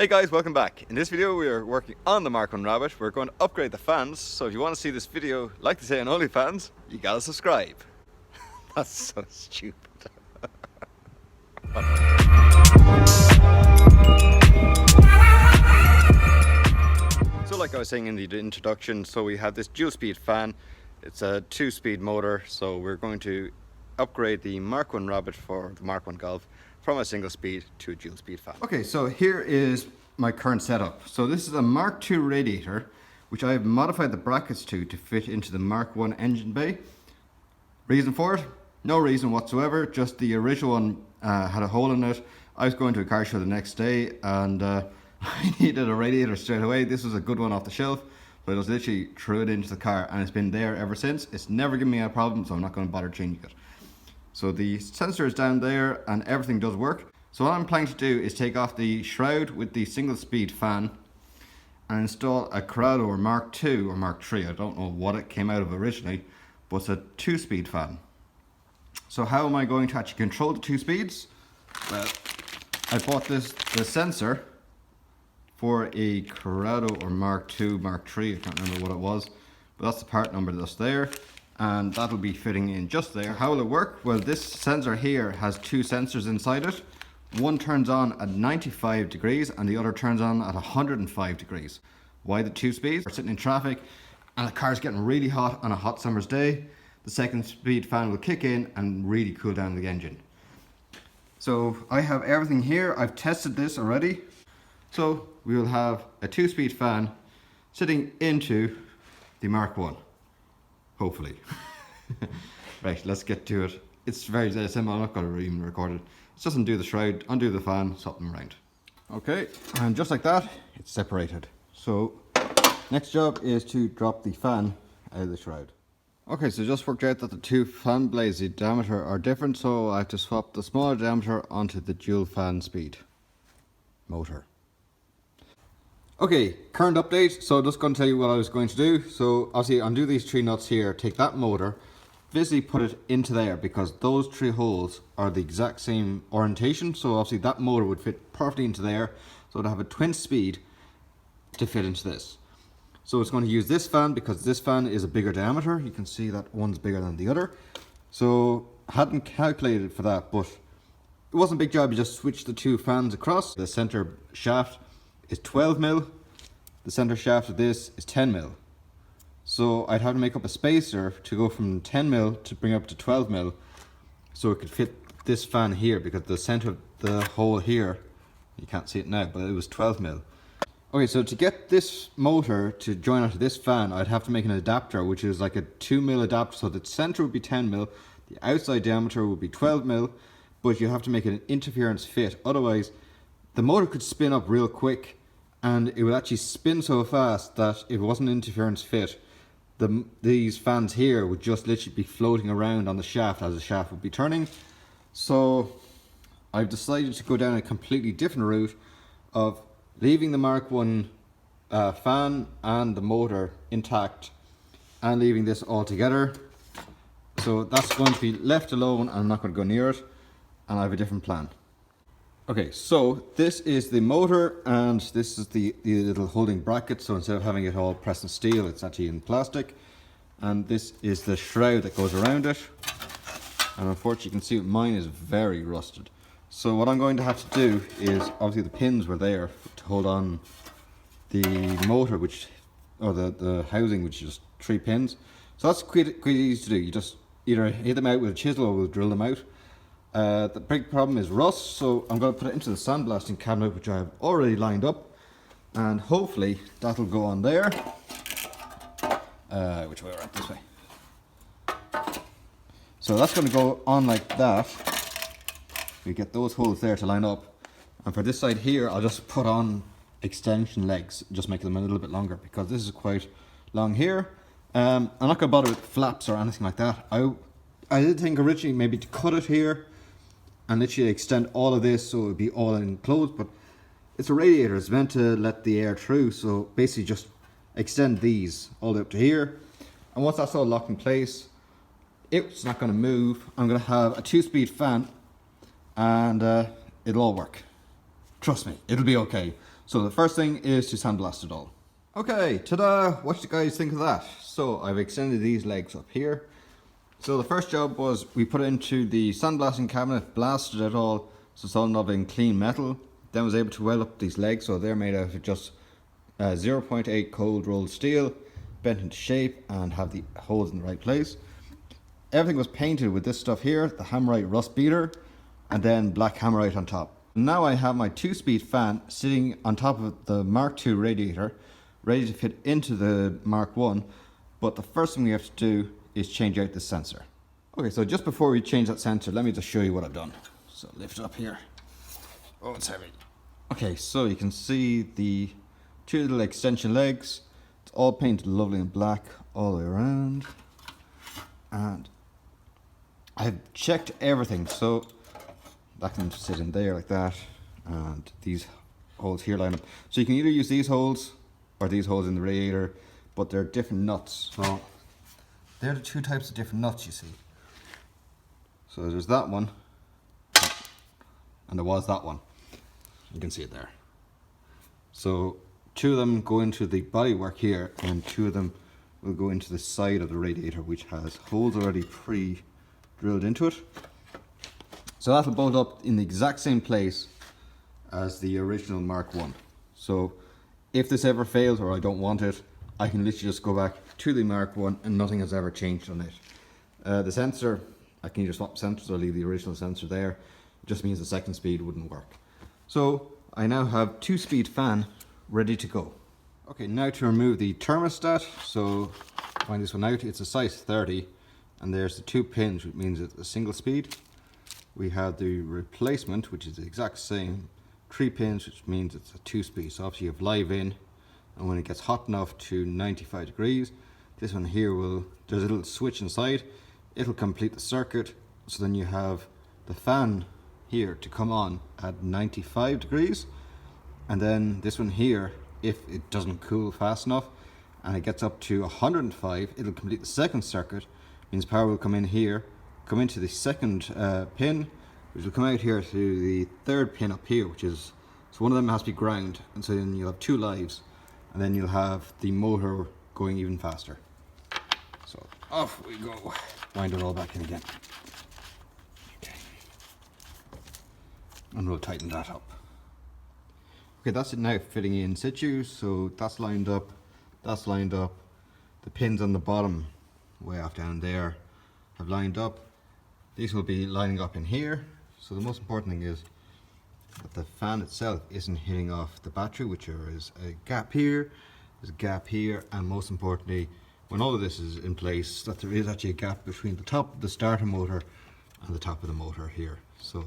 Hey guys, welcome back. In this video we are working on the Mk1 Rabbit. We're going to upgrade the fans, so if you want to see this video, like they say on OnlyFans, you gotta subscribe. That's so stupid. So like I was saying in the introduction, so we have this dual speed fan. It's a 2-speed motor, so we're going to upgrade the Mk1 Rabbit for the Mk1 Golf from a single speed to a dual speed fan. Okay, so here is my current setup. So this is a Mk2 radiator, which I have modified the brackets to fit into the Mk1 engine bay. Reason for it? No reason whatsoever, just the original one had a hole in it. I was going to a car show the next day and I needed a radiator straight away. This was a good one off the shelf, but I just literally threw it into the car and it's been there ever since. It's never given me a problem, so I'm not going to bother changing it. So the sensor is down there and everything does work. So what I'm planning to do is take off the shroud with the single speed fan and install a Corrado or Mk2 or Mk3. I don't know what it came out of originally, but it's a 2-speed fan. So how am I going to actually control the 2 speeds? Well, I bought the sensor for a Corrado or Mk2, Mk3, I can't remember what it was, but that's the part number that's there. And that'll be fitting in just there. How will it work? Well, this sensor here has 2 sensors inside it. One turns on at 95 degrees and the other turns on at 105 degrees. Why the 2 speeds? We're sitting in traffic and the car's getting really hot on a hot summer's day. The second speed fan will kick in and really cool down the engine. So I have everything here. I've tested this already. So we will have a 2-speed fan sitting into the Mk1. Hopefully. Right, let's get to it. It's very simple. I'm not going to even record it. It's just undo the shroud, undo the fan, swap them around. Okay, and just like that, it's separated. So next job is to drop the fan out of the shroud. Okay, so just worked out that the 2 fan blades, the diameter are different, so I have to swap the smaller diameter onto the dual fan speed motor. Okay, current update. So just going to tell you what I was going to do. So obviously undo these 3 nuts here, take that motor, physically put it into there because those 3 holes are the exact same orientation. So obviously that motor would fit perfectly into there. So to have a twin speed to fit into this. So it's going to use this fan because this fan is a bigger diameter. You can see that one's bigger than the other. So I hadn't calculated for that, but it wasn't a big job. You just switch the 2 fans across. The center shaft is 12 mil. The center shaft of this is 10 mil. So I'd have to make up a spacer to go from 10 mil to bring up to 12 mil so it could fit this fan here, because the center of the hole here, you can't see it now, but it was 12 mil. Okay, so to get this motor to join onto this fan, I'd have to make an adapter, which is like a 2 mil adapter. So the center would be 10 mil, the outside diameter would be 12 mil, but you have to make it an interference fit. Otherwise, the motor could spin up real quick and it would actually spin so fast that if it wasn't interference fit, these fans here would just literally be floating around on the shaft as the shaft would be turning. So I've decided to go down a completely different route of leaving the Mk1 fan and the motor intact and leaving this all together. So that's going to be left alone. I'm not going to go near it, and I have a different plan. Okay, so this is the motor and this is the little holding bracket. So instead of having it all pressed in steel, it's actually in plastic. And this is the shroud that goes around it. And unfortunately you can see mine is very rusted. So what I'm going to have to do is, obviously the pins were there to hold on the motor, or the housing, which is just 3 pins. So that's quite easy to do. You just either hit them out with a chisel or we'll drill them out. The big problem is rust, so I'm going to put it into the sandblasting cabinet, which I have already lined up, and hopefully that'll go on there. Which way? Right, this way. So that's going to go on like that. We get those holes there to line up, and for this side here I'll just put on extension legs, just make them a little bit longer because this is quite long here. I'm not going to bother with flaps or anything like that. I did think originally maybe to cut it here and literally extend all of this so it would be all enclosed, but it's a radiator, it's meant to let the air through, so basically just extend these all the way up to here, and once that's all locked in place, it's not going to move. I'm going to have a 2-speed fan and it'll all work. Trust me, it'll be okay. So the first thing is to sandblast it all. Okay, ta-da! What do you guys think of that? So I've extended these legs up here. So the first job was we put it into the sandblasting cabinet, blasted it all, so it's all in clean metal. Then was able to weld up these legs, so they're made out of just 0.8 cold rolled steel, bent into shape and have the holes in the right place. Everything was painted with this stuff here, the Hammerite rust beater, and then black Hammerite on top. Now I have my 2-speed fan sitting on top of the Mk2 radiator, ready to fit into the Mk1, but the first thing we have to do is change out the sensor. Okay, so just before we change that sensor, let me just show you what I've done. So lift it up here. Oh, it's heavy. Okay, so you can see the 2 little extension legs. It's all painted lovely in black all the way around. And I've checked everything, so that can sit in there like that, and these holes here line up. So you can either use these holes or these holes in the radiator, but they're different nuts. So they're the 2 types of different nuts you see. So there's that one, and there was that one. You can see it there. So 2 of them go into the bodywork here, and 2 of them will go into the side of the radiator, which has holes already pre-drilled into it. So that'll bolt up in the exact same place as the original Mk1. So if this ever fails or I don't want it, I can literally just go back to the Mk1 and nothing has ever changed on it. The sensor, I can either swap sensors or leave the original sensor there. It just means the second speed wouldn't work. So I now have 2-speed fan ready to go. Okay, now to remove the thermostat. So find this one out. It's a size 30, and there's the 2 pins, which means it's a single speed. We have the replacement, which is the exact same, 3 pins, which means it's a 2-speed. So obviously you have live in, and when it gets hot enough to 95 degrees, this one here there's a little switch inside, it'll complete the circuit. So then you have the fan here to come on at 95 degrees, and then this one here, if it doesn't cool fast enough and it gets up to 105, it'll complete the second circuit. Means power will come in here, come into the second pin, which will come out here to the 3rd pin up here, which is, so one of them has to be ground, and so then you'll have 2 lives, and then you'll have the motor going even faster. So off we go. Wind it all back in again. Okay. And we'll tighten that up. Okay, that's it now fitting in situ, so that's lined up, that's lined up. The pins on the bottom, way off down there, have lined up. These will be lining up in here. So the most important thing is that the fan itself isn't hitting off the battery, which there is a gap here, there's a gap here, and most importantly, when all of this is in place, that there is actually a gap between the top of the starter motor and the top of the motor here. So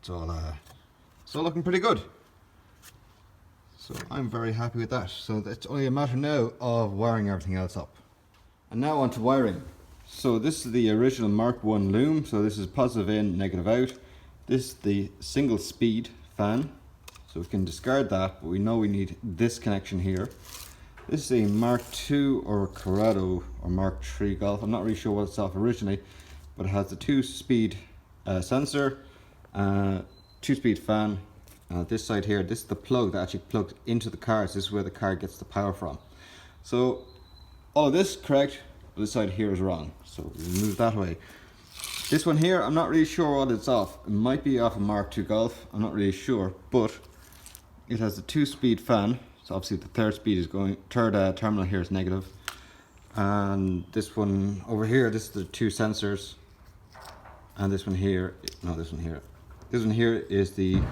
it's all looking pretty good. So I'm very happy with that. So it's only a matter now of wiring everything else up. And now on to wiring. So this is the original Mk1 loom. So this is positive in, negative out. This is the single speed fan. So we can discard that, but we know we need this connection here. This is a Mk2 or Corrado or Mk3 Golf. I'm not really sure what it's off originally, but it has the 2-speed sensor, 2-speed fan. This side here, this is the plug that actually plugs into the car. So this is where the car gets the power from. So all of this is correct, but this side here is wrong. So we move that away. This one here, I'm not really sure what it's off. It might be off a Mk2 Golf, I'm not really sure, but it has the 2-speed fan. So obviously the 3rd speed is going, 3rd terminal here is negative. And this one over here, this is the 2 sensors. And this one here, no, this one here. This one here is the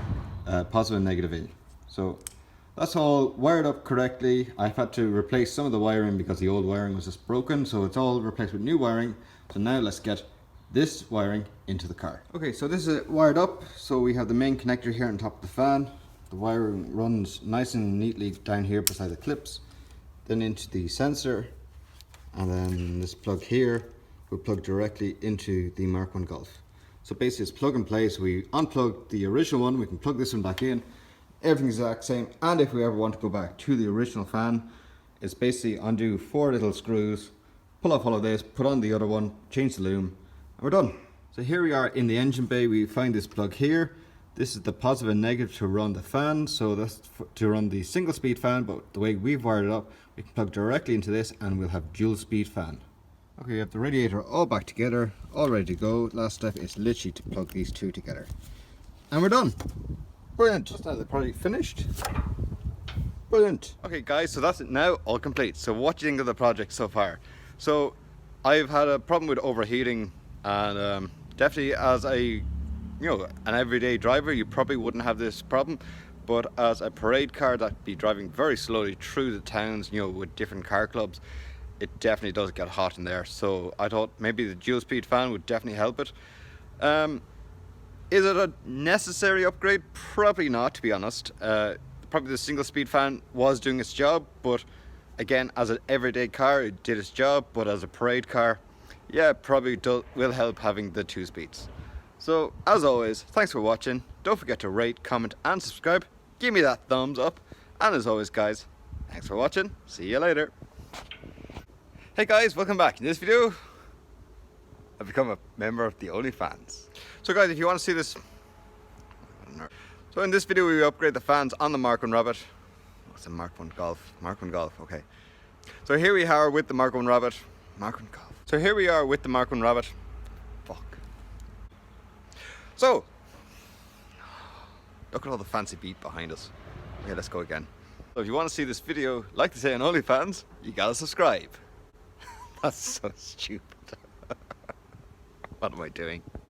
positive and negative in. So that's all wired up correctly. I've had to replace some of the wiring because the old wiring was just broken. So it's all replaced with new wiring. So now let's get this wiring into the car. Okay, so this is wired up. So we have the main connector here on top of the fan. The wiring runs nice and neatly down here beside the clips. Then into the sensor. And then this plug here will plug directly into the Mk1 Golf. So basically it's plug and play. So we unplug the original one, we can plug this one back in. Everything's the exact same. And if we ever want to go back to the original fan, it's basically undo 4 little screws, pull off all of this, put on the other one, change the loom, and we're done. So here we are in the engine bay. We find this plug here. This is the positive and negative to run the fan, so that's to run the single speed fan, but the way we've wired it up, we can plug directly into this and we'll have dual speed fan. Okay, we have the radiator all back together, all ready to go. Last step is literally to plug these two together. And we're done. Brilliant. Just now the project finished. Brilliant. Okay guys, so that's it now, all complete. So what do you think of the project so far? So I've had a problem with overheating, and definitely as an everyday driver, you probably wouldn't have this problem. But as a parade car that'd be driving very slowly through the towns, with different car clubs, it definitely does get hot in there. So I thought maybe the dual speed fan would definitely help it. Is it a necessary upgrade? Probably not, to be honest. Probably the single speed fan was doing its job, but again, as an everyday car, it did its job. But as a parade car, yeah, probably will help having the 2 speeds. So as always, thanks for watching. Don't forget to rate, comment and subscribe. Give me that thumbs up. And as always guys, thanks for watching. See you later. Hey guys, welcome back. In this video, I've become a member of the OnlyFans. So guys, if you want to see this, so in this video we upgrade the fans on the Mk1 Rabbit. What's a Mk1 Golf? Mk1 Golf, okay. So here we are with the Mk1 Rabbit. Mk1 Golf. So here we are with the Mk1 Rabbit. Fuck. So, look at all the fancy beat behind us. Okay, let's go again. So if you want to see this video, like they say on OnlyFans, you gotta subscribe. That's so stupid. What am I doing?